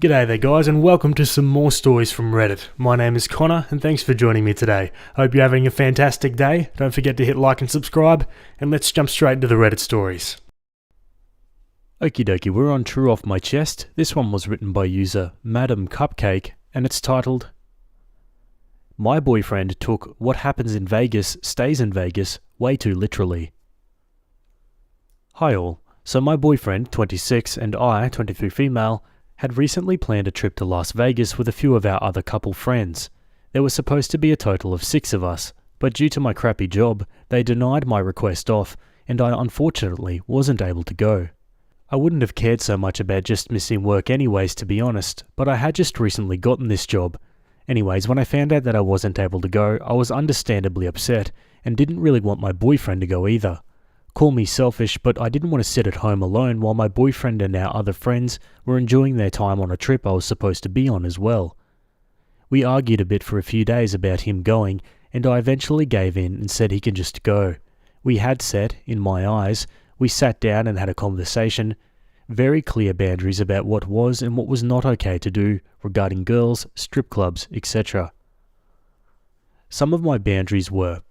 G'day there guys, and welcome to some more stories from Reddit. My name is Connor and thanks for joining me today. Hope you're having a fantastic day. Don't forget to hit like and subscribe, and let's jump straight into the Reddit stories. Okie dokie, we're on True Off My Chest. This one was written by user Madam Cupcake and it's titled, My boyfriend took what happens in Vegas stays in Vegas way too literally. Hi all. So my boyfriend, 26, and I, 23 female, had recently planned a trip to Las Vegas with a few of our other couple friends. There was supposed to be a total of 6 of us, but due to my crappy job, they denied my request off, and I unfortunately wasn't able to go. I wouldn't have cared so much about just missing work anyways, to be honest, but I had just recently gotten this job. Anyways, when I found out that I wasn't able to go, I was understandably upset, and didn't really want my boyfriend to go either. Call me selfish, but I didn't want to sit at home alone while my boyfriend and our other friends were enjoying their time on a trip I was supposed to be on as well. We argued a bit for a few days about him going, and I eventually gave in and said he can just go. We had set, in my eyes, we sat down and had a conversation, very clear boundaries about what was and what was not okay to do regarding girls, strip clubs, etc. Some of my boundaries were,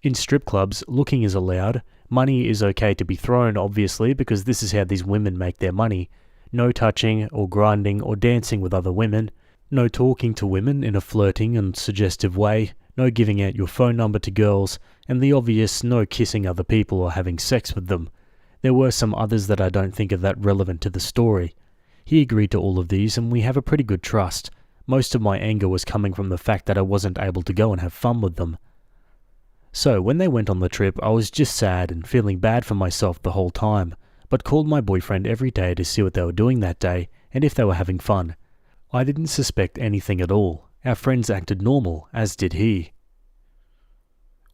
in strip clubs, looking is allowed. Money is okay to be thrown, obviously, because this is how these women make their money. No touching or grinding or dancing with other women. No talking to women in a flirting and suggestive way. No giving out your phone number to girls. And the obvious no kissing other people or having sex with them. There were some others that I don't think are that relevant to the story. He agreed to all of these and we have a pretty good trust. Most of my anger was coming from the fact that I wasn't able to go and have fun with them. So, when they went on the trip, I was just sad and feeling bad for myself the whole time, but called my boyfriend every day to see what they were doing that day and if they were having fun. I didn't suspect anything at all. Our friends acted normal, as did he.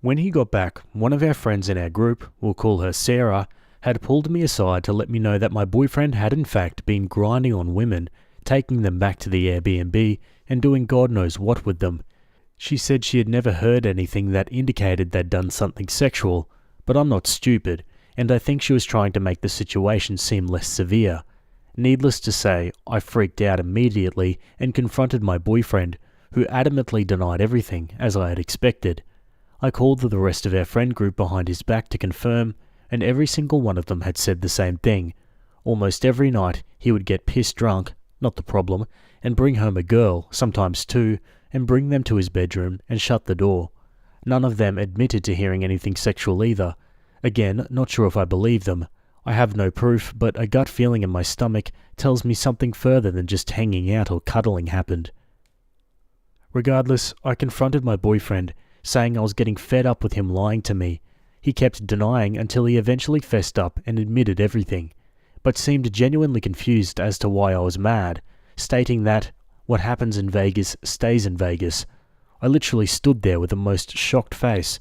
When he got back, one of our friends in our group, we'll call her Sarah, had pulled me aside to let me know that my boyfriend had in fact been grinding on women, taking them back to the Airbnb and doing God knows what with them. She said she had never heard anything that indicated they'd done something sexual, but I'm not stupid, and I think she was trying to make the situation seem less severe. Needless to say, I freaked out immediately and confronted my boyfriend, who adamantly denied everything, as I had expected. I called the rest of our friend group behind his back to confirm, and every single one of them had said the same thing. Almost every night he would get pissed drunk, not the problem, and bring home a girl, sometimes 2, and bring them to his bedroom and shut the door. None of them admitted to hearing anything sexual either. Again, not sure if I believe them. I have no proof, but a gut feeling in my stomach tells me something further than just hanging out or cuddling happened. Regardless, I confronted my boyfriend, saying I was getting fed up with him lying to me. He kept denying until he eventually fessed up and admitted everything, but seemed genuinely confused as to why I was mad, stating that what happens in Vegas stays in Vegas. I literally stood there with the most shocked face.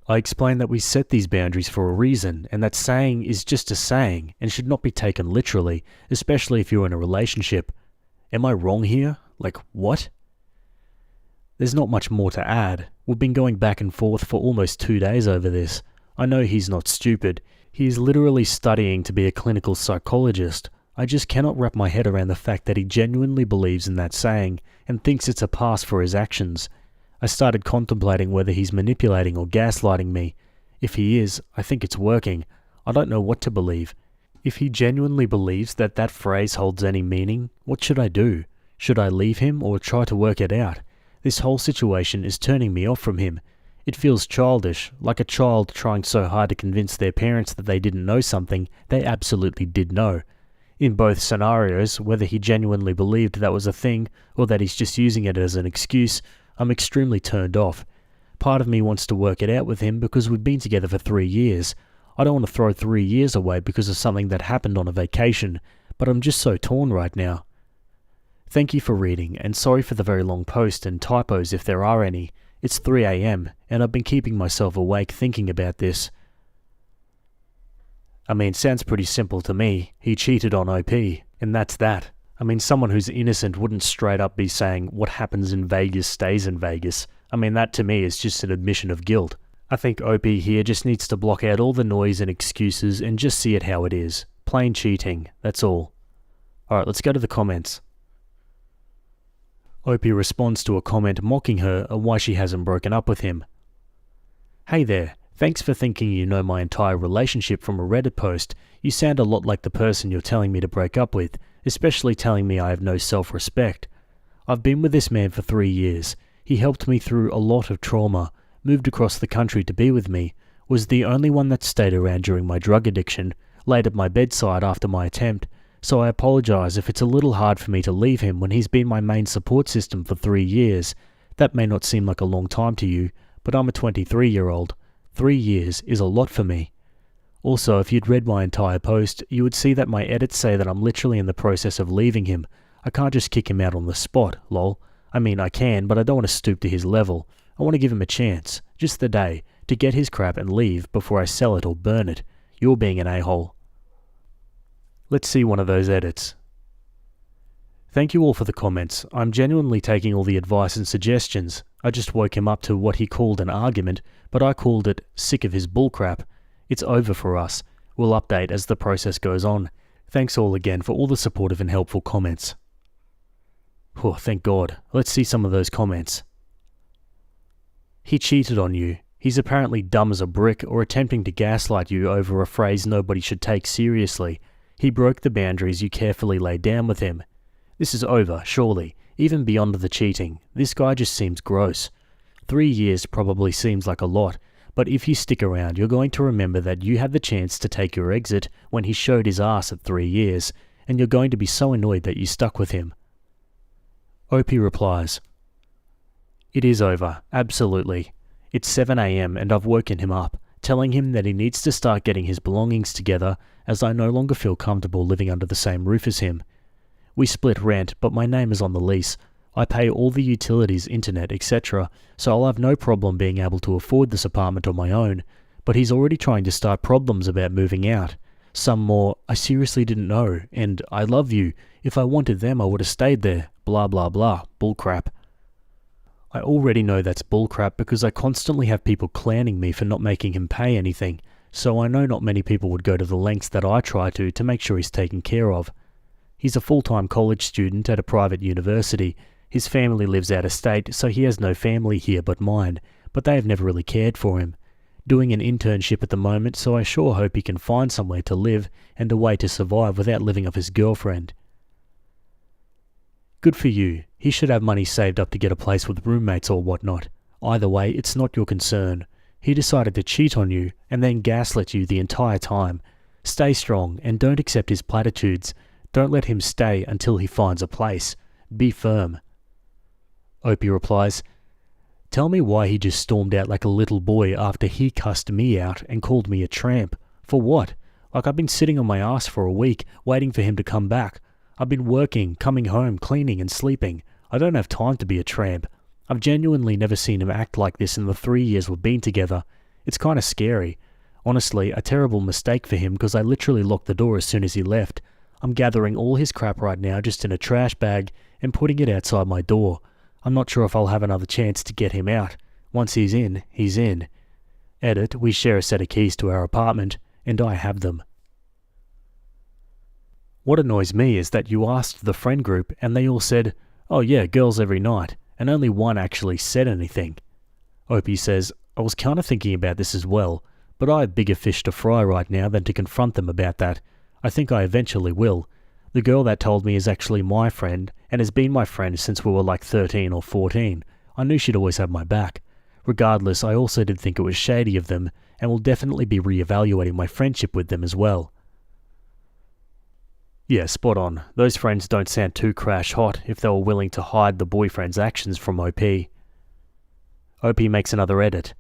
I explained that we set these boundaries for a reason, and that saying is just a saying and should not be taken literally, especially if you're in a relationship. Am I wrong here? Like, what? There's not much more to add. We've been going back and forth for almost 2 days over this. I know he's not stupid. He is literally studying to be a clinical psychologist. I just cannot wrap my head around the fact that he genuinely believes in that saying and thinks it's a pass for his actions. I started contemplating whether he's manipulating or gaslighting me. If he is, I think it's working. I don't know what to believe. If he genuinely believes that that phrase holds any meaning, what should I do? Should I leave him or try to work it out? This whole situation is turning me off from him. It feels childish, like a child trying so hard to convince their parents that they didn't know something they absolutely did know. In both scenarios, whether he genuinely believed that was a thing or that he's just using it as an excuse, I'm extremely turned off. Part of me wants to work it out with him because we've been together for 3 years. I don't want to throw 3 years away because of something that happened on a vacation, but I'm just so torn right now. Thank you for reading, and sorry for the very long post and typos if there are any. It's 3 AM, and I've been keeping myself awake thinking about this. I mean, sounds pretty simple to me. He cheated on OP, and that's that. I mean, someone who's innocent wouldn't straight up be saying what happens in Vegas stays in Vegas. I mean, that to me is just an admission of guilt. I think OP here just needs to block out all the noise and excuses and just see it how it is. Plain cheating, that's all. Alright, let's go to the comments. Opie responds to a comment mocking her and why she hasn't broken up with him. Hey there, thanks for thinking you know my entire relationship from a Reddit post. You sound a lot like the person you're telling me to break up with, especially telling me I have no self-respect. I've been with this man for 3 years. He helped me through a lot of trauma, moved across the country to be with me, was the only one that stayed around during my drug addiction, laid at my bedside after my attempt, so I apologize if it's a little hard for me to leave him when he's been my main support system for 3 years. That may not seem like a long time to you, but I'm a 23-year-old. 3 years is a lot for me. Also, if you'd read my entire post, you would see that my edits say that I'm literally in the process of leaving him. I can't just kick him out on the spot, lol. I mean, I can, but I don't want to stoop to his level. I want to give him a chance, just the day, to get his crap and leave before I sell it or burn it. You're being an a-hole. Let's see one of those edits. Thank you all for the comments. I'm genuinely taking all the advice and suggestions. I just woke him up to what he called an argument, but I called it sick of his bullcrap. It's over for us. We'll update as the process goes on. Thanks all again for all the supportive and helpful comments. Oh, thank God. Let's see some of those comments. He cheated on you. He's apparently dumb as a brick or attempting to gaslight you over a phrase nobody should take seriously. He broke the boundaries you carefully laid down with him. This is over, surely. Even beyond the cheating, this guy just seems gross. 3 years probably seems like a lot, but if you stick around, you're going to remember that you had the chance to take your exit when he showed his ass at 3 years, and you're going to be so annoyed that you stuck with him. Opie replies, "It is over, absolutely. It's 7 a.m. and I've woken him up, telling him that he needs to start getting his belongings together as I no longer feel comfortable living under the same roof as him. We split rent, but my name is on the lease. I pay all the utilities, internet, etc., so I'll have no problem being able to afford this apartment on my own, but he's already trying to start problems about moving out. Some more, I seriously didn't know, and I love you. If I wanted them, I would have stayed there. Blah blah blah. Bullcrap." I already know that's bullcrap because I constantly have people clowning me for not making him pay anything, so I know not many people would go to the lengths that I try to make sure he's taken care of. He's a full-time college student at a private university. His family lives out of state, so he has no family here but mine, but they have never really cared for him. Doing an internship at the moment, so I sure hope he can find somewhere to live and a way to survive without living off his girlfriend. Good for you. He should have money saved up to get a place with roommates or whatnot. Either way, it's not your concern. He decided to cheat on you and then gaslit you the entire time. Stay strong and don't accept his platitudes. Don't let him stay until he finds a place. Be firm. Opie replies, "Tell me why he just stormed out like a little boy after he cussed me out and called me a tramp. For what? Like I've been sitting on my ass for a week, waiting for him to come back. I've been working, coming home, cleaning and sleeping. I don't have time to be a tramp. I've genuinely never seen him act like this in the 3 years we've been together. It's kind of scary. Honestly, a terrible mistake for him because I literally locked the door as soon as he left. I'm gathering all his crap right now just in a trash bag and putting it outside my door. I'm not sure if I'll have another chance to get him out. Once he's in, he's in. Edit, we share a set of keys to our apartment, and I have them." What annoys me is that you asked the friend group and they all said, "Oh yeah, girls every night," and only one actually said anything. Opie says, "I was kind of thinking about this as well, but I have bigger fish to fry right now than to confront them about that. I think I eventually will. The girl that told me is actually my friend and has been my friend since we were like 13 or 14. I knew she'd always have my back. Regardless, I also did think it was shady of them and will definitely be re-evaluating my friendship with them as well." Yeah, spot on. Those friends don't sound too crash hot if they were willing to hide the boyfriend's actions from OP. OP makes another edit.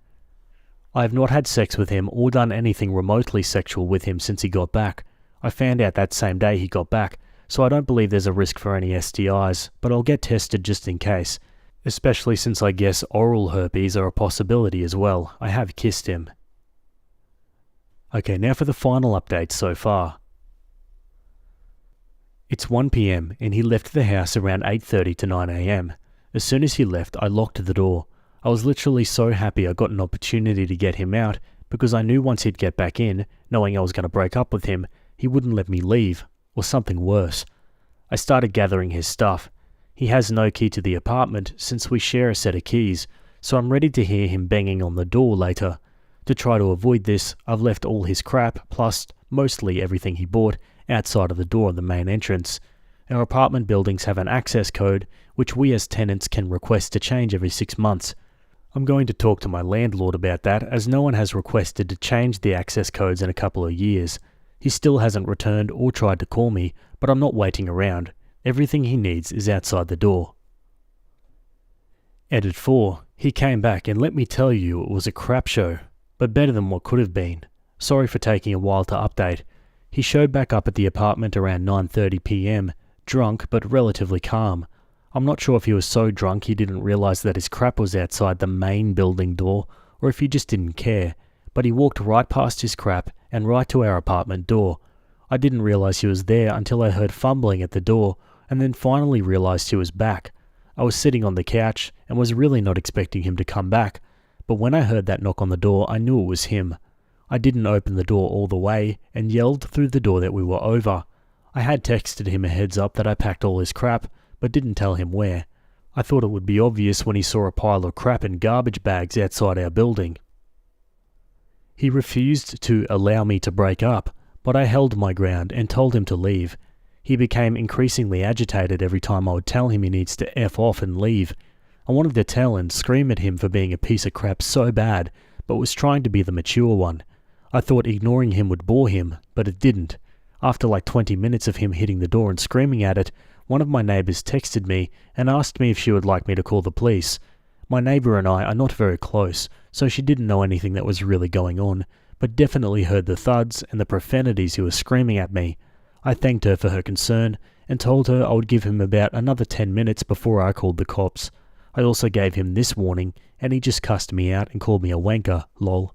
"I have not had sex with him or done anything remotely sexual with him since he got back. I found out that same day he got back, so I don't believe there's a risk for any STIs, but I'll get tested just in case, especially since I guess oral herpes are a possibility as well. I have kissed him." Okay, now for the final updates so far. It's 1 p.m. and he left the house around 8:30 to 9 a.m. As soon as he left, I locked the door. I was literally so happy I got an opportunity to get him out because I knew once he'd get back in, knowing I was going to break up with him, he wouldn't let me leave, or something worse. I started gathering his stuff. He has no key to the apartment since we share a set of keys, so I'm ready to hear him banging on the door later. To try to avoid this, I've left all his crap, plus mostly everything he bought, outside of the door of the main entrance. Our apartment buildings have an access code, which we as tenants can request to change every 6 months. I'm going to talk to my landlord about that, as no one has requested to change the access codes in a couple of years. He still hasn't returned or tried to call me, but I'm not waiting around. Everything he needs is outside the door. Edit 4. He came back, and let me tell you, it was a crap show, but better than what could have been. Sorry for taking a while to update. He showed back up at the apartment around 9:30 p.m, drunk but relatively calm. I'm not sure if he was so drunk he didn't realise that his crap was outside the main building door, or if he just didn't care, but he walked right past his crap and right to our apartment door. I didn't realise he was there until I heard fumbling at the door, and then finally realised he was back. I was sitting on the couch and was really not expecting him to come back, but when I heard that knock on the door, I knew it was him. I didn't open the door all the way and yelled through the door that we were over. I had texted him a heads up that I packed all his crap, but didn't tell him where. I thought it would be obvious when he saw a pile of crap in garbage bags outside our building. He refused to allow me to break up, but I held my ground and told him to leave. He became increasingly agitated every time I would tell him he needs to F off and leave. I wanted to tell and scream at him for being a piece of crap so bad, but was trying to be the mature one. I thought ignoring him would bore him, but it didn't. After like 20 minutes of him hitting the door and screaming at it, one of my neighbours texted me and asked me if she would like me to call the police. My neighbour and I are not very close, so she didn't know anything that was really going on, but definitely heard the thuds and the profanities he was screaming at me. I thanked her for her concern and told her I would give him about another 10 minutes before I called the cops. I also gave him this warning, and he just cussed me out and called me a wanker, lol.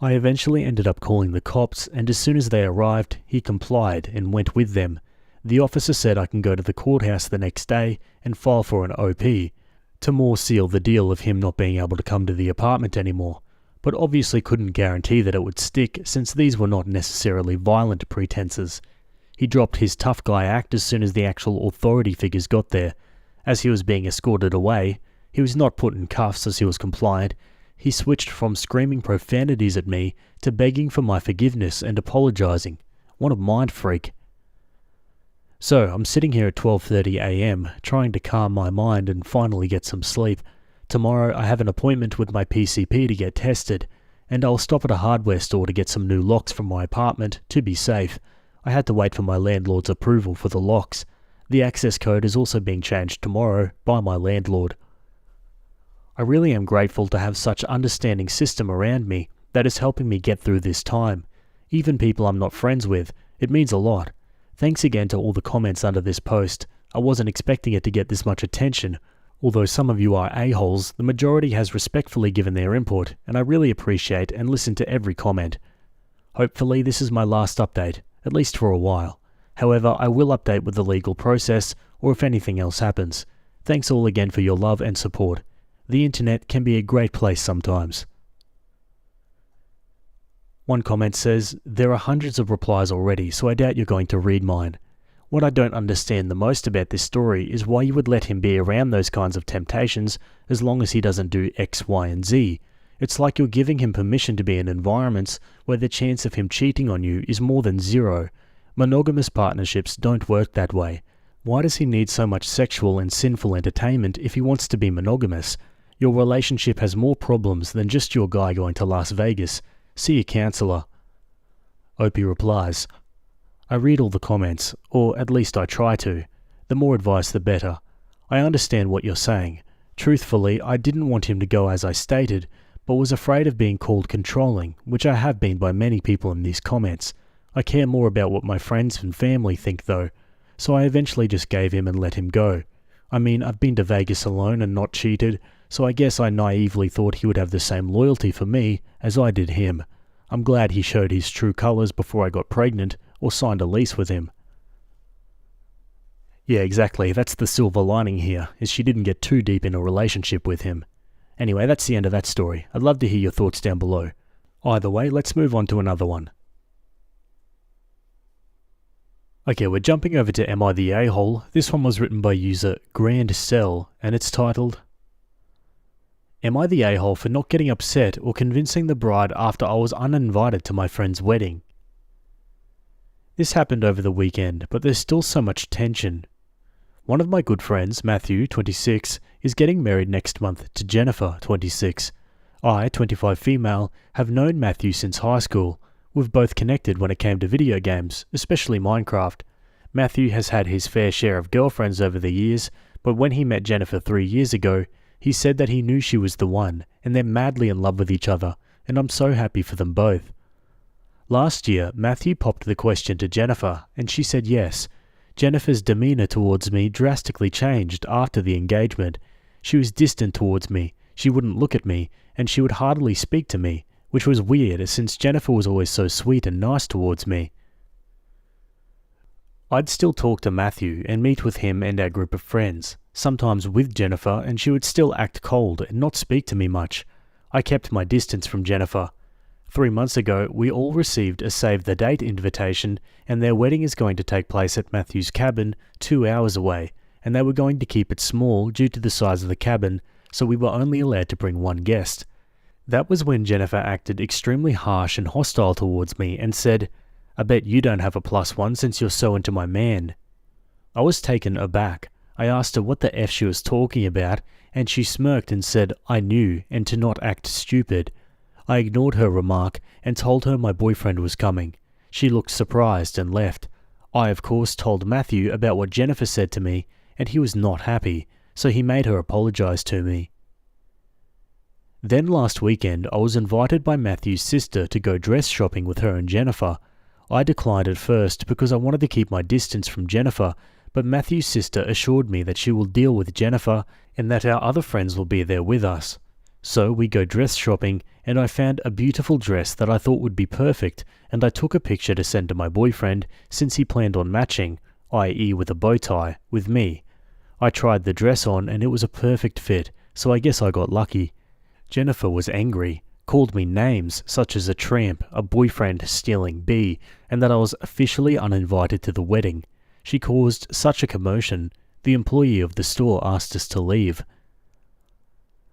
I eventually ended up calling the cops, and as soon as they arrived, he complied and went with them. The officer said I can go to the courthouse the next day and file for an OP, to more seal the deal of him not being able to come to the apartment anymore, but obviously couldn't guarantee that it would stick since these were not necessarily violent pretenses. He dropped his tough guy act as soon as the actual authority figures got there. As he was being escorted away, he was not put in cuffs as he was compliant. He switched from screaming profanities at me to begging for my forgiveness and apologising. What a mind freak. So, I'm sitting here at 12:30 a.m, trying to calm my mind and finally get some sleep. Tomorrow I have an appointment with my PCP to get tested, and I'll stop at a hardware store to get some new locks from my apartment to be safe. I had to wait for my landlord's approval for the locks. The access code is also being changed tomorrow by my landlord. I really am grateful to have such an understanding system around me that is helping me get through this time. Even people I'm not friends with, it means a lot. Thanks again to all the comments under this post. I wasn't expecting it to get this much attention. Although some of you are a-holes, the majority has respectfully given their input, and I really appreciate and listen to every comment. Hopefully this is my last update, at least for a while. However, I will update with the legal process, or if anything else happens. Thanks all again for your love and support. The internet can be a great place sometimes. One comment says, there are hundreds of replies already, so I doubt you're going to read mine. What I don't understand the most about this story is why you would let him be around those kinds of temptations as long as he doesn't do X, Y, and Z. It's like you're giving him permission to be in environments where the chance of him cheating on you is more than zero. Monogamous partnerships don't work that way. Why does he need so much sexual and sinful entertainment if he wants to be monogamous? Your relationship has more problems than just your guy going to Las Vegas. See a counsellor. Opie replies, I read all the comments, or at least I try to. The more advice the better. I understand what you're saying. Truthfully, I didn't want him to go as I stated, but was afraid of being called controlling, which I have been by many people in these comments. I care more about what my friends and family think though, so I eventually just gave him and let him go. I mean, I've been to Vegas alone and not cheated, so I guess I naively thought he would have the same loyalty for me as I did him. I'm glad he showed his true colours before I got pregnant or signed a lease with him. Yeah, exactly, that's the silver lining here, is she didn't get too deep in a relationship with him. Anyway, that's the end of that story. I'd love to hear your thoughts down below. Either way, let's move on to another one. Okay, we're jumping over to Am I the A-hole? This one was written by user Grand Cell, and it's titled, Am I the a-hole for not getting upset or convincing the bride after I was uninvited to my friend's wedding? This happened over the weekend, but there's still so much tension. One of my good friends, Matthew, 26, is getting married next month to Jennifer, 26. I, 25 female, have known Matthew since high school. We've both connected when it came to video games, especially Minecraft. Matthew has had his fair share of girlfriends over the years, but when he met Jennifer 3 years ago, he said that he knew she was the one, and they're madly in love with each other, and I'm so happy for them both. Last year, Matthew popped the question to Jennifer, and she said yes. Jennifer's demeanour towards me drastically changed after the engagement. She was distant towards me, she wouldn't look at me, and she would hardly speak to me, which was weird since Jennifer was always so sweet and nice towards me. I'd still talk to Matthew and meet with him and our group of friends, sometimes with Jennifer, and she would still act cold and not speak to me much. I kept my distance from Jennifer. 3 months ago, we all received a save the date invitation, and their wedding is going to take place at Matthew's cabin 2 hours away, and they were going to keep it small due to the size of the cabin, so we were only allowed to bring one guest. That was when Jennifer acted extremely harsh and hostile towards me and said, I bet you don't have a +1 since you're so into my man. I was taken aback. I asked her what the F she was talking about, and she smirked and said I knew and to not act stupid. I ignored her remark and told her my boyfriend was coming. She looked surprised and left. I of course told Matthew about what Jennifer said to me, and he was not happy, so he made her apologize to me. Then last weekend I was invited by Matthew's sister to go dress shopping with her and Jennifer. I declined at first because I wanted to keep my distance from Jennifer, but Matthew's sister assured me that she will deal with Jennifer and that our other friends will be there with us. So we go dress shopping, and I found a beautiful dress that I thought would be perfect, and I took a picture to send to my boyfriend since he planned on matching, i.e. with a bow tie, with me. I tried the dress on and it was a perfect fit, so I guess I got lucky. Jennifer was angry, called me names such as a tramp, a boyfriend stealing bee, and that I was officially uninvited to the wedding. She caused such a commotion, the employee of the store asked us to leave.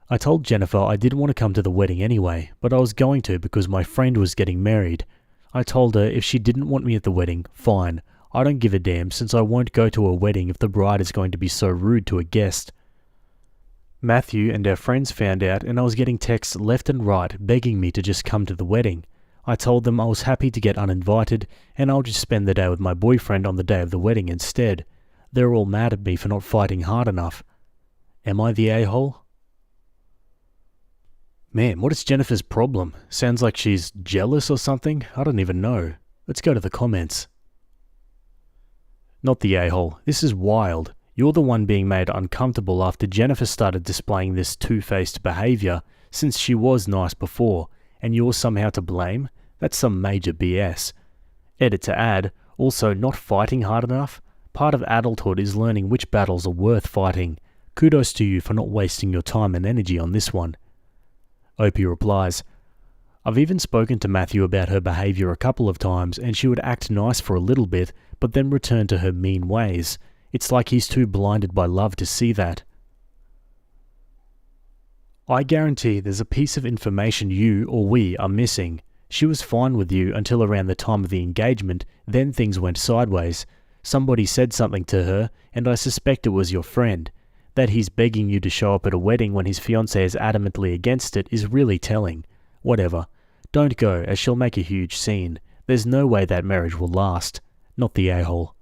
I told Jennifer I didn't want to come to the wedding anyway, but I was going to because my friend was getting married. I told her if she didn't want me at the wedding, fine. I don't give a damn since I won't go to a wedding if the bride is going to be so rude to a guest. Matthew and our friends found out, and I was getting texts left and right begging me to just come to the wedding. I told them I was happy to get uninvited and I'll just spend the day with my boyfriend on the day of the wedding instead. They're all mad at me for not fighting hard enough. Am I the a-hole? Man, what is Jennifer's problem? Sounds like she's jealous or something? I don't even know. Let's go to the comments. Not the a-hole. This is wild. You're the one being made uncomfortable after Jennifer started displaying this two-faced behaviour since she was nice before, and you're somehow to blame? That's some major BS. Edit to add, also not fighting hard enough? Part of adulthood is learning which battles are worth fighting. Kudos to you for not wasting your time and energy on this one. Opie replies, I've even spoken to Matthew about her behaviour a couple of times and she would act nice for a little bit, but then return to her mean ways. It's like he's too blinded by love to see that. I guarantee there's a piece of information you or we are missing. She was fine with you until around the time of the engagement, then things went sideways. Somebody said something to her, and I suspect it was your friend. That he's begging you to show up at a wedding when his fiancée is adamantly against it is really telling. Whatever. Don't go, as she'll make a huge scene. There's no way that marriage will last. Not the a-hole.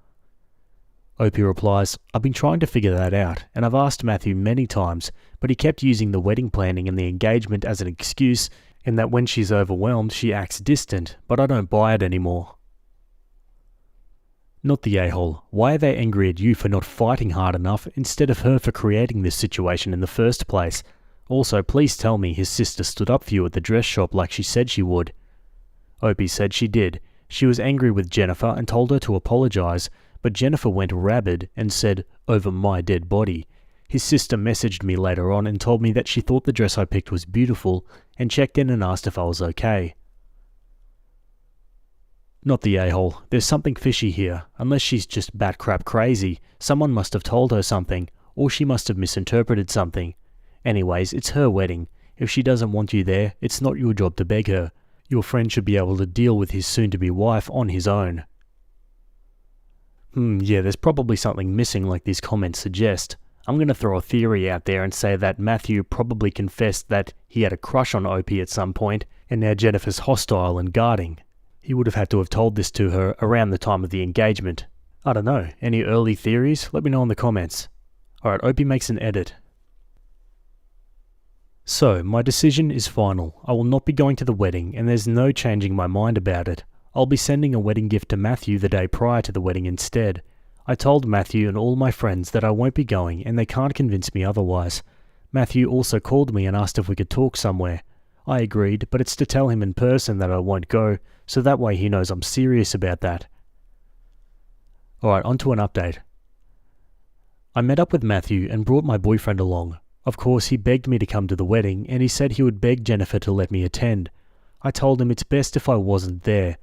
Opie replies, I've been trying to figure that out, and I've asked Matthew many times, but he kept using the wedding planning and the engagement as an excuse, and that when she's overwhelmed she acts distant, but I don't buy it anymore. Not the a-hole. Why are they angry at you for not fighting hard enough instead of her for creating this situation in the first place? Also, please tell me his sister stood up for you at the dress shop like she said she would. Opie said she did. She was angry with Jennifer and told her to apologize, but Jennifer went rabid and said, over my dead body. His sister messaged me later on and told me that she thought the dress I picked was beautiful and checked in and asked if I was okay. Not the a-hole. There's something fishy here. Unless she's just bat crap crazy, someone must have told her something, or she must have misinterpreted something. Anyways, it's her wedding. If she doesn't want you there, it's not your job to beg her. Your friend should be able to deal with his soon-to-be wife on his own. Yeah, there's probably something missing like these comments suggest. I'm going to throw a theory out there and say that Matthew probably confessed that he had a crush on Opie at some point, and now Jennifer's hostile and guarding. He would have had to have told this to her around the time of the engagement. I don't know, any early theories? Let me know in the comments. Alright, Opie makes an edit. So, my decision is final. I will not be going to the wedding, and there's no changing my mind about it. I'll be sending a wedding gift to Matthew the day prior to the wedding instead. I told Matthew and all my friends that I won't be going, and they can't convince me otherwise. Matthew also called me and asked if we could talk somewhere. I agreed, but it's to tell him in person that I won't go, so that way he knows I'm serious about that. Alright, on to an update. I met up with Matthew and brought my boyfriend along. Of course, he begged me to come to the wedding, and he said he would beg Jennifer to let me attend. I told him it's best if I wasn't there.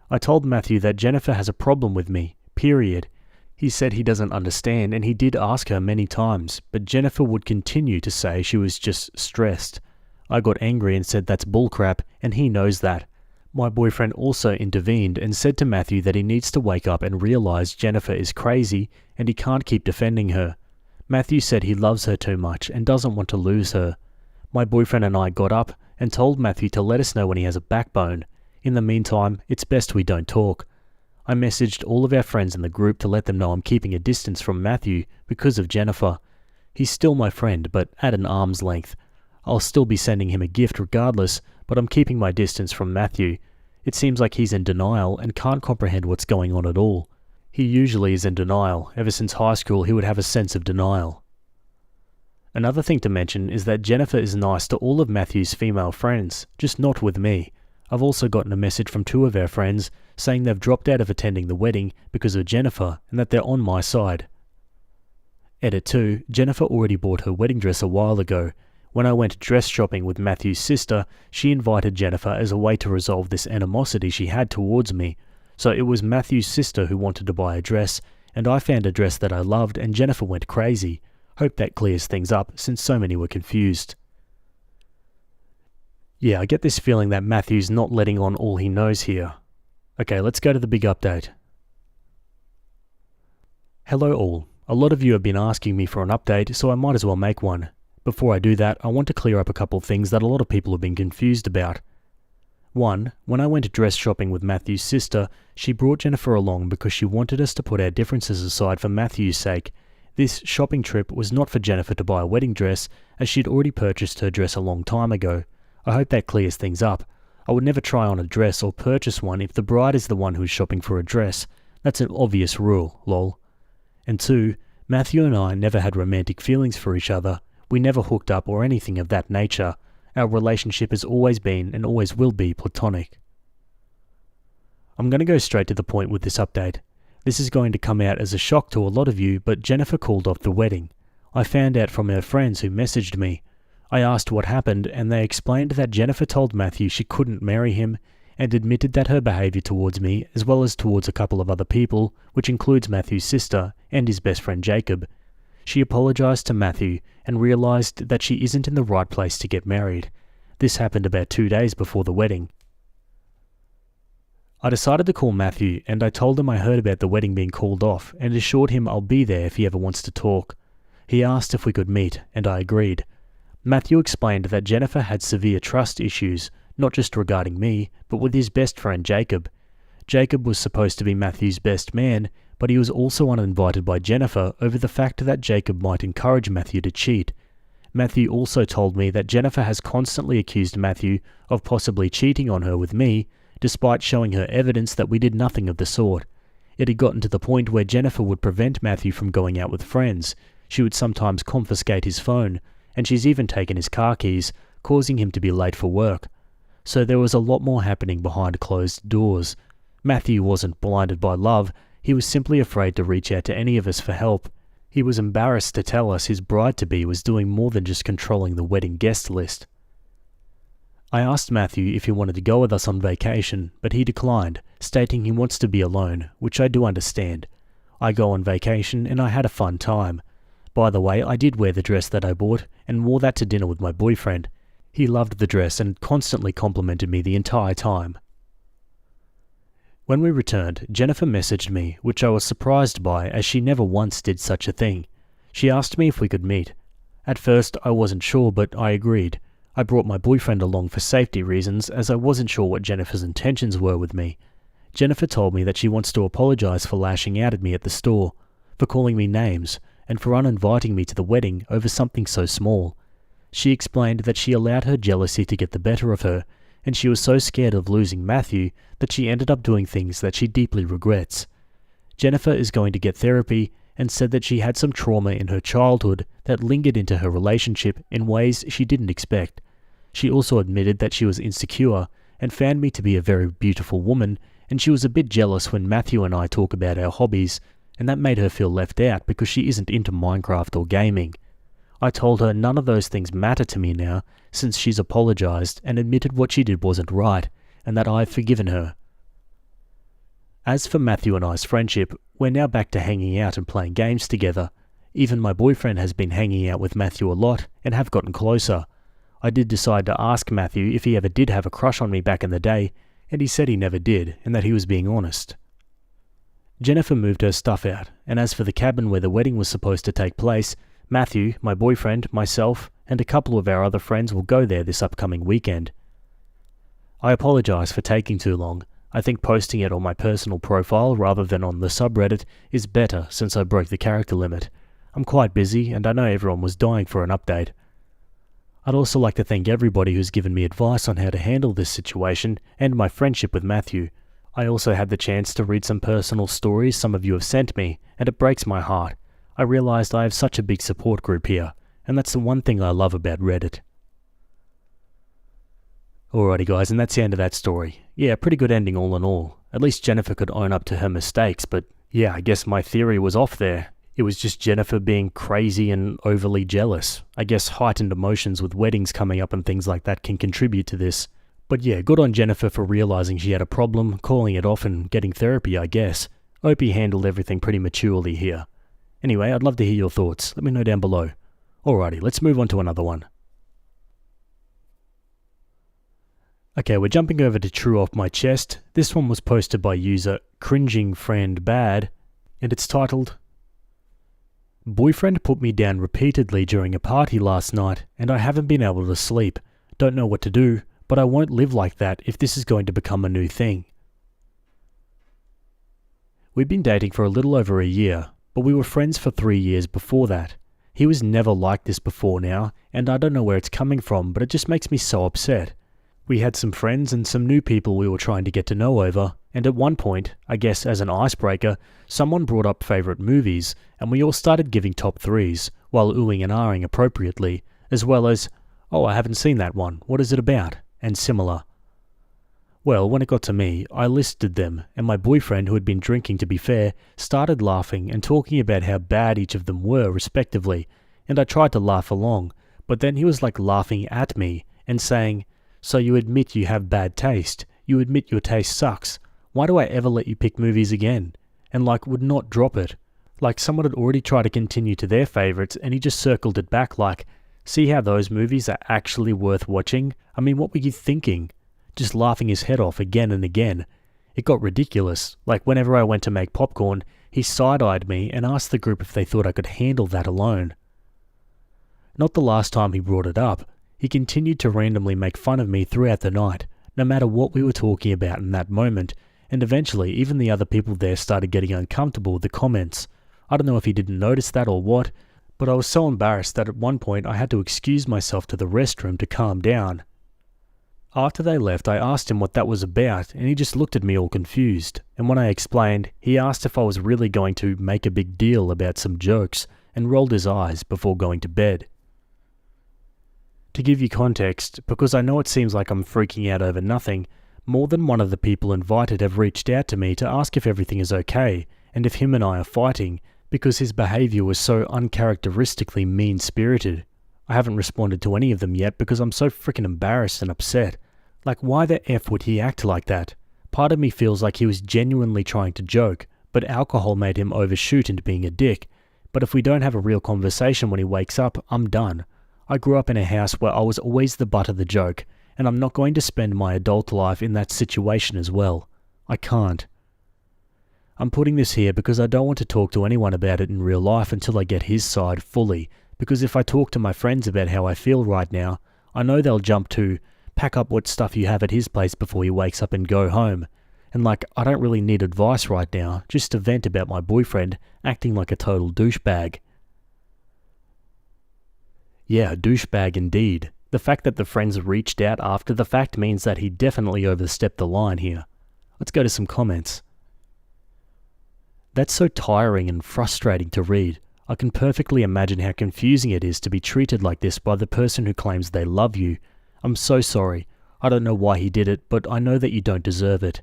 I told Matthew that Jennifer has a problem with me, period. He said he doesn't understand, and he did ask her many times, but Jennifer would continue to say she was just stressed. I got angry and said that's bullcrap, and he knows that. My boyfriend also intervened and said to Matthew that he needs to wake up and realize Jennifer is crazy, and he can't keep defending her. Matthew said he loves her too much and doesn't want to lose her. My boyfriend and I got up and told Matthew to let us know when he has a backbone. In the meantime, it's best we don't talk. I messaged all of our friends in the group to let them know I'm keeping a distance from Matthew because of Jennifer. He's still my friend, but at an arm's length. I'll still be sending him a gift regardless, but I'm keeping my distance from Matthew. It seems like he's in denial and can't comprehend what's going on at all. He usually is in denial. Ever since high school, he would have a sense of denial. Another thing to mention is that Jennifer is nice to all of Matthew's female friends, just not with me. I've also gotten a message from 2 of our friends saying they've dropped out of attending the wedding because of Jennifer and that they're on my side. Edit 2. Jennifer already bought her wedding dress a while ago. When I went dress shopping with Matthew's sister, she invited Jennifer as a way to resolve this animosity she had towards me. So it was Matthew's sister who wanted to buy a dress, and I found a dress that I loved and Jennifer went crazy. Hope that clears things up since so many were confused. Yeah, I get this feeling that Matthew's not letting on all he knows here. Okay, let's go to the big update. Hello all. A lot of you have been asking me for an update, so I might as well make one. Before I do that, I want to clear up a couple of things that a lot of people have been confused about. 1. When I went dress shopping with Matthew's sister, she brought Jennifer along because she wanted us to put our differences aside for Matthew's sake. This shopping trip was not for Jennifer to buy a wedding dress, as she'd already purchased her dress a long time ago. I hope that clears things up. I would never try on a dress or purchase one if the bride is the one who's shopping for a dress. That's an obvious rule, lol. And 2, Matthew and I never had romantic feelings for each other. We never hooked up or anything of that nature. Our relationship has always been and always will be platonic. I'm going to go straight to the point with this update. This is going to come out as a shock to a lot of you, but Jennifer called off the wedding. I found out from her friends who messaged me. I asked what happened, and they explained that Jennifer told Matthew she couldn't marry him, and admitted that her behaviour towards me, as well as towards a couple of other people, which includes Matthew's sister and his best friend Jacob. She apologised to Matthew and realised that she isn't in the right place to get married. This happened about 2 days before the wedding. I decided to call Matthew, and I told him I heard about the wedding being called off and assured him I'll be there if he ever wants to talk. He asked if we could meet, and I agreed. Matthew explained that Jennifer had severe trust issues, not just regarding me, but with his best friend Jacob. Jacob was supposed to be Matthew's best man, but he was also uninvited by Jennifer over the fact that Jacob might encourage Matthew to cheat. Matthew also told me that Jennifer has constantly accused Matthew of possibly cheating on her with me, despite showing her evidence that we did nothing of the sort. It had gotten to the point where Jennifer would prevent Matthew from going out with friends. She would sometimes confiscate his phone, and she's even taken his car keys, causing him to be late for work. So there was a lot more happening behind closed doors. Matthew wasn't blinded by love, he was simply afraid to reach out to any of us for help. He was embarrassed to tell us his bride-to-be was doing more than just controlling the wedding guest list. I asked Matthew if he wanted to go with us on vacation, but he declined, stating he wants to be alone, which I do understand. I go on vacation and I had a fun time. By the way, I did wear the dress that I bought and wore that to dinner with my boyfriend. He loved the dress and constantly complimented me the entire time. When we returned, Jennifer messaged me, which I was surprised by as she never once did such a thing. She asked me if we could meet. At first, I wasn't sure, but I agreed. I brought my boyfriend along for safety reasons as I wasn't sure what Jennifer's intentions were with me. Jennifer told me that she wants to apologize for lashing out at me at the store, for calling me names, and for uninviting me to the wedding over something so small. She explained that she allowed her jealousy to get the better of her, and she was so scared of losing Matthew that she ended up doing things that she deeply regrets. Jennifer is going to get therapy and said that she had some trauma in her childhood that lingered into her relationship in ways she didn't expect. She also admitted that she was insecure and found me to be a very beautiful woman, and she was a bit jealous when Matthew and I talk about our hobbies, and that made her feel left out because she isn't into Minecraft or gaming. I told her none of those things matter to me now, since she's apologized and admitted what she did wasn't right, and that I've forgiven her. As for Matthew and I's friendship, we're now back to hanging out and playing games together. Even my boyfriend has been hanging out with Matthew a lot and have gotten closer. I did decide to ask Matthew if he ever did have a crush on me back in the day, and he said he never did, and that he was being honest. Jennifer moved her stuff out, and as for the cabin where the wedding was supposed to take place, Matthew, my boyfriend, myself, and a couple of our other friends will go there this upcoming weekend. I apologize for taking too long. I think posting it on my personal profile rather than on the subreddit is better since I broke the character limit. I'm quite busy, and I know everyone was dying for an update. I'd also like to thank everybody who's given me advice on how to handle this situation and my friendship with Matthew. I also had the chance to read some personal stories some of you have sent me, and it breaks my heart. I realized I have such a big support group here, and that's the one thing I love about Reddit. Alrighty guys, and that's the end of that story. Yeah, pretty good ending all in all. At least Jennifer could own up to her mistakes, but yeah, I guess my theory was off there. It was just Jennifer being crazy and overly jealous. I guess heightened emotions with weddings coming up and things like that can contribute to this. But yeah, good on Jennifer for realizing she had a problem, calling it off and getting therapy, I guess. Opie handled everything pretty maturely here. Anyway, I'd love to hear your thoughts. Let me know down below. Alrighty, let's move on to another one. Okay, we're jumping over to True Off My Chest. This one was posted by user Cringing Friend Bad, and it's titled, Boyfriend put me down repeatedly during a party last night, and I haven't been able to sleep. Don't know what to do, but I won't live like that if this is going to become a new thing. We've been dating for a little over a year, but we were friends for 3 years before that. He was never like this before now, and I don't know where it's coming from, but it just makes me so upset. We had some friends and some new people we were trying to get to know over, and at one point, I guess as an icebreaker, someone brought up favourite movies, and we all started giving top threes, while oohing and ahhing appropriately, as well as, oh, I haven't seen that one, what is it about, and similar. Well, when it got to me, I listed them, and my boyfriend, who had been drinking to be fair, started laughing and talking about how bad each of them were respectively, and I tried to laugh along, but then he was like laughing at me, and saying, so you admit you have bad taste, you admit your taste sucks, why do I ever let you pick movies again? And like would not drop it. Like someone had already tried to continue to their favourites and he just circled it back like, see how those movies are actually worth watching? I mean, what were you thinking? Just laughing his head off again and again. It got ridiculous. Like whenever I went to make popcorn, he side-eyed me and asked the group if they thought I could handle that alone. Not the last time he brought it up. He continued to randomly make fun of me throughout the night, no matter what we were talking about in that moment, and eventually even the other people there started getting uncomfortable with the comments. I don't know if he didn't notice that or what, but I was so embarrassed that at one point I had to excuse myself to the restroom to calm down. After they left, I asked him what that was about, and he just looked at me all confused, and when I explained, he asked if I was really going to make a big deal about some jokes, and rolled his eyes before going to bed. To give you context, because I know it seems like I'm freaking out over nothing, more than one of the people invited have reached out to me to ask if everything is okay, and if him and I are fighting, because his behaviour was so uncharacteristically mean-spirited. I haven't responded to any of them yet because I'm so freaking embarrassed and upset. Like, why the F would he act like that? Part of me feels like he was genuinely trying to joke, but alcohol made him overshoot into being a dick. But if we don't have a real conversation when he wakes up, I'm done. I grew up in a house where I was always the butt of the joke, and I'm not going to spend my adult life in that situation as well. I can't. I'm putting this here because I don't want to talk to anyone about it in real life until I get his side fully, because if I talk to my friends about how I feel right now, I know they'll jump to, pack up what stuff you have at his place before he wakes up and go home. And like, I don't really need advice right now, just to vent about my boyfriend acting like a total douchebag. Yeah, douchebag indeed. The fact that the friends reached out after the fact means that he definitely overstepped the line here. Let's go to some comments. That's so tiring and frustrating to read. I can perfectly imagine how confusing it is to be treated like this by the person who claims they love you. I'm so sorry. I don't know why he did it, but I know that you don't deserve it.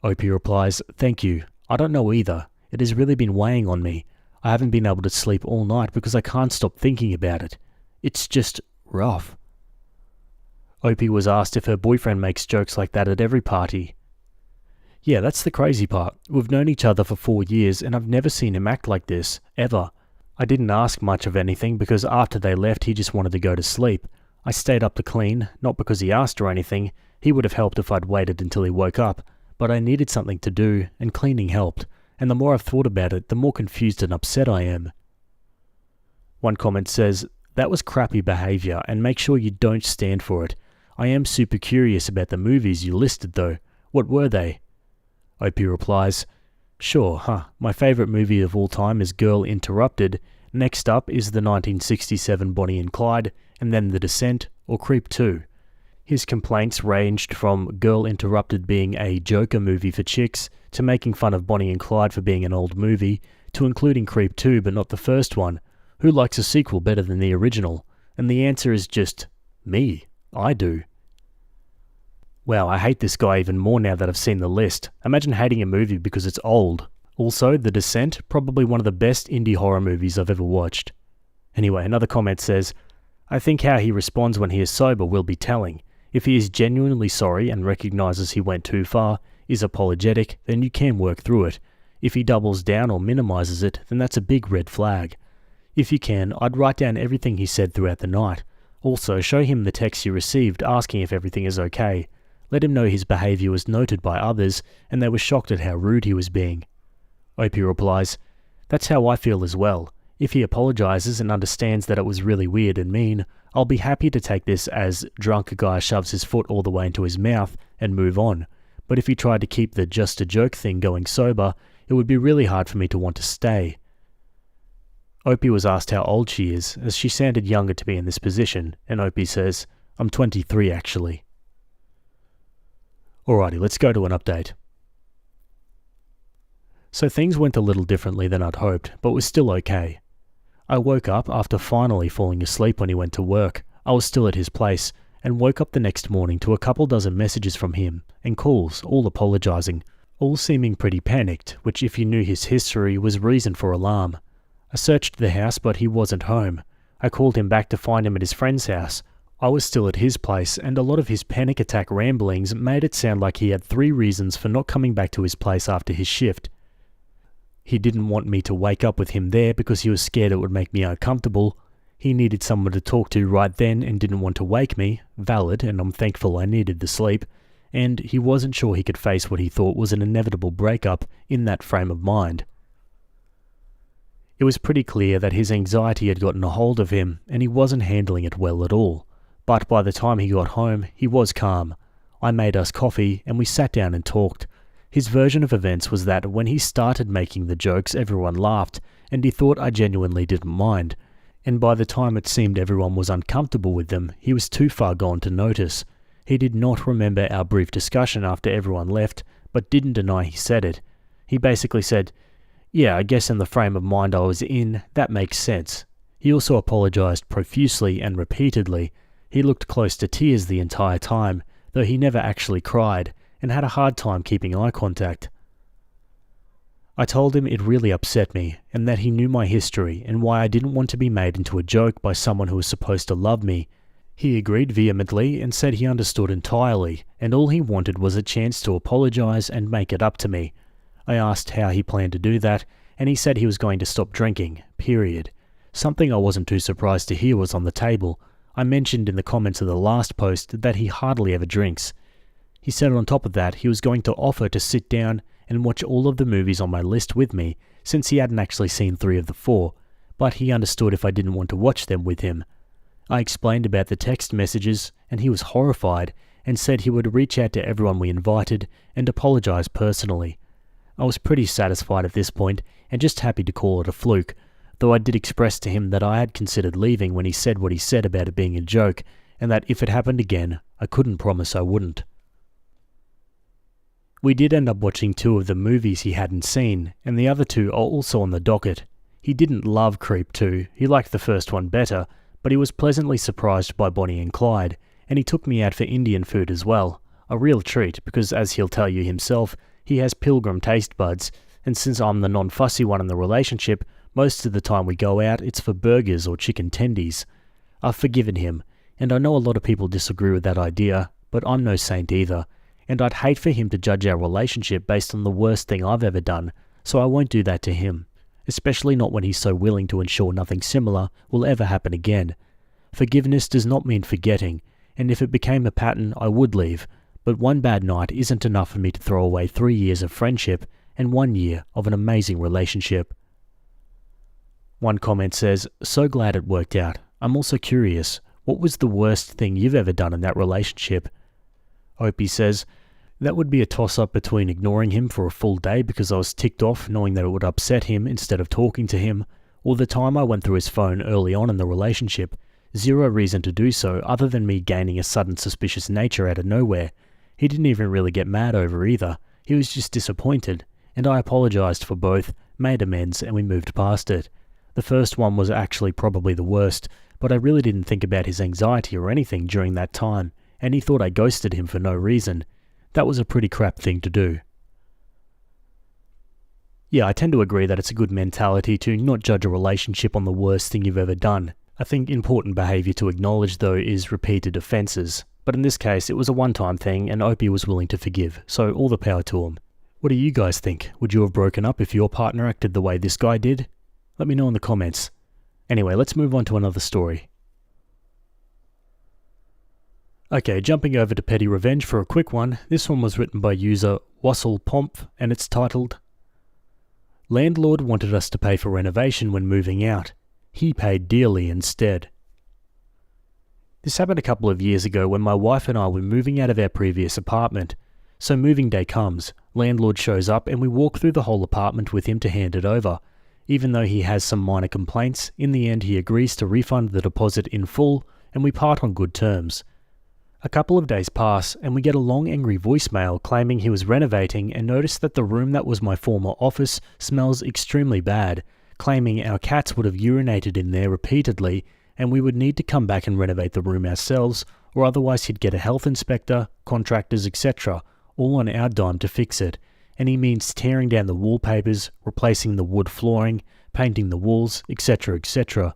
Opie replies, thank you. I don't know either. It has really been weighing on me. I haven't been able to sleep all night because I can't stop thinking about it. It's just rough. Opie was asked if her boyfriend makes jokes like that at every party. Yeah, that's the crazy part. We've known each other for 4 years and I've never seen him act like this, ever. I didn't ask much of anything because after they left he just wanted to go to sleep. I stayed up to clean, not because he asked or anything. He would have helped if I'd waited until he woke up. But I needed something to do, and cleaning helped. And the more I've thought about it, the more confused and upset I am. One comment says, that was crappy behaviour and make sure you don't stand for it. I am super curious about the movies you listed though. What were they? Opie replies, sure, my favourite movie of all time is Girl Interrupted. Next up is the 1967 Bonnie and Clyde, and then The Descent or Creep 2. His complaints ranged from Girl Interrupted being a Joker movie for chicks, to making fun of Bonnie and Clyde for being an old movie, to including Creep 2 but not the first one. Who likes a sequel better than the original? And the answer is just, me. I do. Wow, I hate this guy even more now that I've seen the list. Imagine hating a movie because it's old. Also, The Descent, probably one of the best indie horror movies I've ever watched. Anyway, another comment says, I think how he responds when he is sober will be telling. If he is genuinely sorry and recognises he went too far, is apologetic, then you can work through it. If he doubles down or minimises it, then that's a big red flag. If you can, I'd write down everything he said throughout the night. Also, show him the text you received asking if everything is okay. Let him know his behaviour was noted by others and they were shocked at how rude he was being. Opie replies, that's how I feel as well. If he apologises and understands that it was really weird and mean, I'll be happy to take this as drunk guy shoves his foot all the way into his mouth and move on. But if he tried to keep the just a joke thing going sober, it would be really hard for me to want to stay. Opie was asked how old she is, as she sounded younger to be in this position, and Opie says, I'm 23 actually. Alrighty, let's go to an update. So things went a little differently than I'd hoped, but was still okay. I woke up after finally falling asleep when he went to work. I was still at his place, and woke up the next morning to a couple dozen messages from him, and calls, all apologising, all seeming pretty panicked, which if you knew his history was reason for alarm. I searched the house but he wasn't home. I called him back to find him at his friend's house. I was still at his place, and a lot of his panic attack ramblings made it sound like he had 3 reasons for not coming back to his place after his shift. He didn't want me to wake up with him there because he was scared it would make me uncomfortable. He needed someone to talk to right then and didn't want to wake me, valid, and I'm thankful I needed the sleep, and he wasn't sure he could face what he thought was an inevitable breakup in that frame of mind. It was pretty clear that his anxiety had gotten a hold of him and he wasn't handling it well at all. But by the time he got home, he was calm. I made us coffee and we sat down and talked. His version of events was that when he started making the jokes, everyone laughed, and he thought I genuinely didn't mind. And by the time it seemed everyone was uncomfortable with them, he was too far gone to notice. He did not remember our brief discussion after everyone left, but didn't deny he said it. He basically said, yeah, I guess in the frame of mind I was in, that makes sense. He also apologised profusely and repeatedly. He looked close to tears the entire time, though he never actually cried, and had a hard time keeping eye contact. I told him it really upset me, and that he knew my history and why I didn't want to be made into a joke by someone who was supposed to love me. He agreed vehemently and said he understood entirely, and all he wanted was a chance to apologize and make it up to me. I asked how he planned to do that, and he said he was going to stop drinking, period. Something I wasn't too surprised to hear was on the table. I mentioned in the comments of the last post that he hardly ever drinks. He said on top of that he was going to offer to sit down and watch all of the movies on my list with me, since he hadn't actually seen 3 of the 4, but he understood if I didn't want to watch them with him. I explained about the text messages, and he was horrified and said he would reach out to everyone we invited and apologize personally. I was pretty satisfied at this point and just happy to call it a fluke, though I did express to him that I had considered leaving when he said what he said about it being a joke, and that if it happened again, I couldn't promise I wouldn't. We did end up watching 2 of the movies he hadn't seen, and the other 2 are also on the docket. He didn't love Creep 2, he liked the first one better, but he was pleasantly surprised by Bonnie and Clyde, and he took me out for Indian food as well. A real treat, because as he'll tell you himself, he has pilgrim taste buds, and since I'm the non-fussy one in the relationship, most of the time we go out it's for burgers or chicken tendies. I've forgiven him, and I know a lot of people disagree with that idea, but I'm no saint either, and I'd hate for him to judge our relationship based on the worst thing I've ever done, so I won't do that to him, especially not when he's so willing to ensure nothing similar will ever happen again. Forgiveness does not mean forgetting, and if it became a pattern I would leave, but one bad night isn't enough for me to throw away 3 years of friendship and 1 year of an amazing relationship. One comment says, "So glad it worked out. I'm also curious, what was the worst thing you've ever done in that relationship?" Opie says, "That would be a toss-up between ignoring him for a full day because I was ticked off knowing that it would upset him instead of talking to him, or the time I went through his phone early on in the relationship. Zero reason to do so other than me gaining a sudden suspicious nature out of nowhere. He didn't even really get mad over either. He was just disappointed, and I apologized for both, made amends, and we moved past it. The first one was actually probably the worst, but I really didn't think about his anxiety or anything during that time, and he thought I ghosted him for no reason. That was a pretty crap thing to do." Yeah, I tend to agree that it's a good mentality to not judge a relationship on the worst thing you've ever done. I think important behaviour to acknowledge though is repeated offences, but in this case it was a one-time thing and Opie was willing to forgive, so all the power to him. What do you guys think? Would you have broken up if your partner acted the way this guy did? Let me know in the comments. Anyway, let's move on to another story. Okay, jumping over to Petty Revenge for a quick one. This one was written by user WasslePomp and it's titled, "Landlord wanted us to pay for renovation when moving out. He paid dearly instead." This happened a couple of years ago when my wife and I were moving out of our previous apartment. So moving day comes, landlord shows up and we walk through the whole apartment with him to hand it over. Even though he has some minor complaints, in the end he agrees to refund the deposit in full and we part on good terms. A couple of days pass and we get a long angry voicemail claiming he was renovating and noticed that the room that was my former office smells extremely bad, claiming our cats would have urinated in there repeatedly and we would need to come back and renovate the room ourselves, or otherwise he'd get a health inspector, contractors, etc., all on our dime to fix it, and he means tearing down the wallpapers, replacing the wood flooring, painting the walls, etc., etc.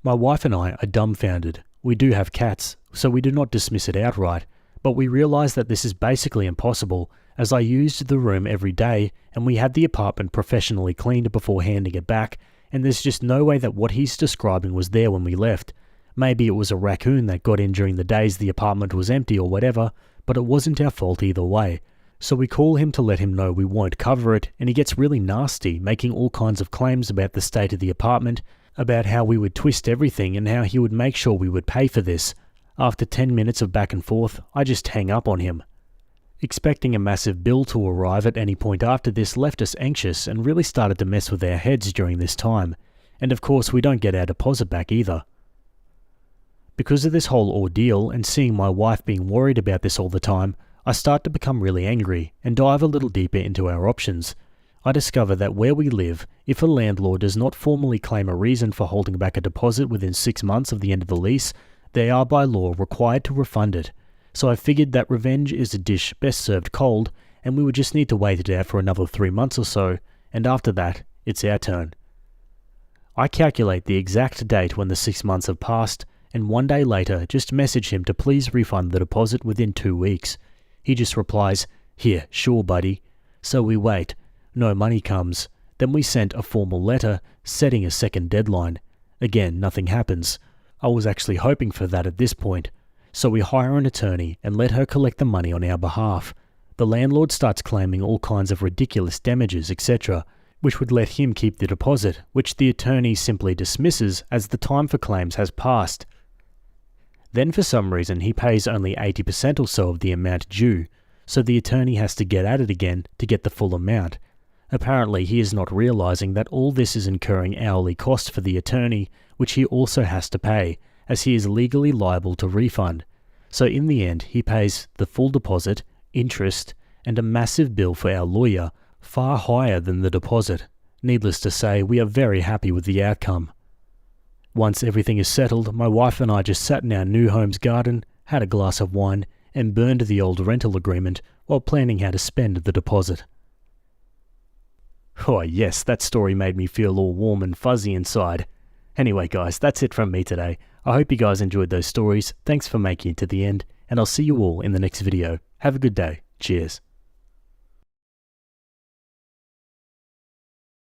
My wife and I are dumbfounded. We do have cats, so we do not dismiss it outright, but we realise that this is basically impossible, as I used the room every day and we had the apartment professionally cleaned before handing it back, and there's just no way that what he's describing was there when we left. Maybe it was a raccoon that got in during the days the apartment was empty or whatever, but it wasn't our fault either way. So we call him to let him know we won't cover it, and he gets really nasty, making all kinds of claims about the state of the apartment, about how we would twist everything and how he would make sure we would pay for this. After 10 minutes of back and forth, I just hang up on him. Expecting a massive bill to arrive at any point after this left us anxious and really started to mess with our heads during this time. And of course we don't get our deposit back either. Because of this whole ordeal and seeing my wife being worried about this all the time, I start to become really angry and dive a little deeper into our options. I discover that where we live, if a landlord does not formally claim a reason for holding back a deposit within 6 months of the end of the lease, they are by law required to refund it. So I figured that revenge is a dish best served cold, and we would just need to wait it out for another 3 months or so, and after that, it's our turn. I calculate the exact date when the 6 months have passed, and 1 day later just message him to please refund the deposit within 2 weeks. He just replies, "Here, sure buddy." So we wait. No money comes. Then we sent a formal letter setting a second deadline. Again, nothing happens. I was actually hoping for that at this point. So we hire an attorney and let her collect the money on our behalf. The landlord starts claiming all kinds of ridiculous damages, etc., which would let him keep the deposit, which the attorney simply dismisses as the time for claims has passed. Then for some reason he pays only 80% or so of the amount due, so the attorney has to get at it again to get the full amount. Apparently he is not realizing that all this is incurring hourly cost for the attorney, which he also has to pay, as he is legally liable to refund. So in the end he pays the full deposit, interest, and a massive bill for our lawyer, far higher than the deposit. Needless to say, we are very happy with the outcome. Once everything is settled, my wife and I just sat in our new home's garden, had a glass of wine, and burned the old rental agreement while planning how to spend the deposit. Oh yes, that story made me feel all warm and fuzzy inside. Anyway guys, that's it from me today. I hope you guys enjoyed those stories. Thanks for making it to the end, and I'll see you all in the next video. Have a good day. Cheers.